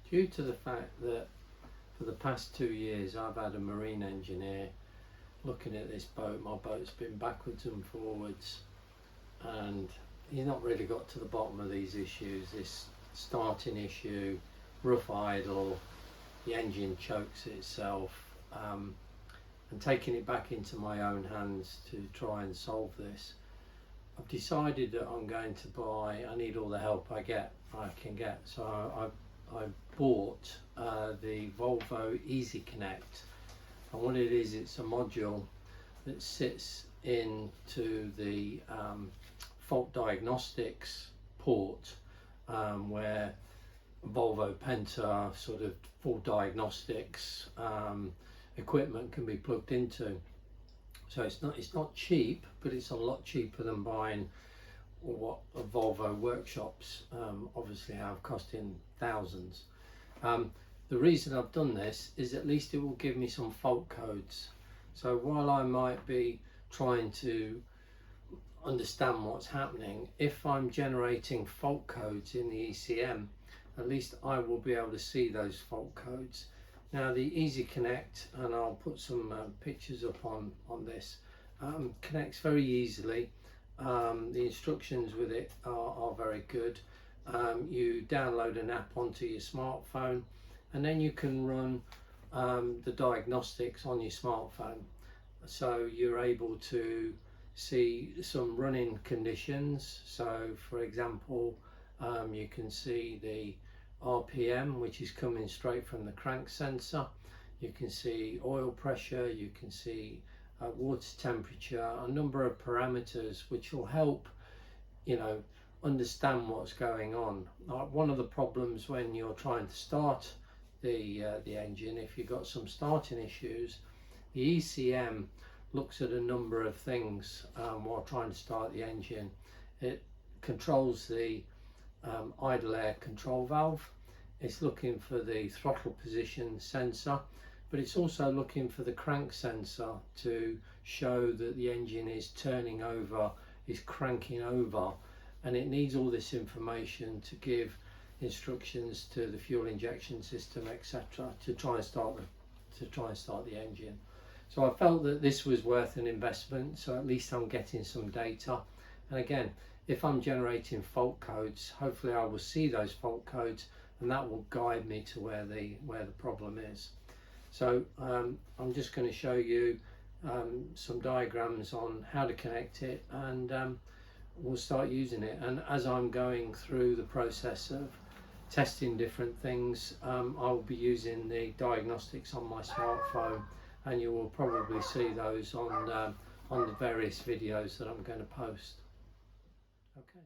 due to the fact that for the past 2 years I've had a marine engineer looking at this boat. My boat's been backwards and forwards, and he's not really got to the bottom of these issues. This starting issue, rough idle, the engine chokes itself, and taking it back into my own hands to try and solve this, I've decided that I'm going to buy, I need all the help I can get. So I bought the Volvo Easy Connect, and what it is, it's a module that sits into the fault diagnostics port, where Volvo Penta sort of full diagnostics equipment can be plugged into. So it's not cheap, but it's a lot cheaper than buying what Volvo workshops obviously have, costing thousands. The reason I've done this is at least it will give me some fault codes. So while I might be trying to understand what's happening, if I'm generating fault codes in the ECM, at least I will be able to see those fault codes. Now the Easy Connect, and I'll put some pictures up on this, connects very easily. The instructions with it are very good. You download an app onto your smartphone, and then you can run the diagnostics on your smartphone. So you're able to see some running conditions. So for example, you can see the RPM, which is coming straight from the crank sensor. You can see oil pressure, you can see water temperature, a number of parameters which will help understand what's going on. One of the problems when you're trying to start the engine, if you've got some starting issues, the ECM looks at a number of things while trying to start the engine. It controls the idle air control valve, it's looking for the throttle position sensor, but it's also looking for the crank sensor to show that the engine is turning over, is cranking over, and it needs all this information to give instructions to the fuel injection system, etc., to try and start the engine. So I felt that this was worth an investment, so at least I'm getting some data. And again, if I'm generating fault codes, hopefully I will see those fault codes, and that will guide me to where the problem is. So I'm just going to show you some diagrams on how to connect it, and we'll start using it. And as I'm going through the process of testing different things, I will be using the diagnostics on my smartphone, and you will probably see those on the various videos that I'm going to post. Okay.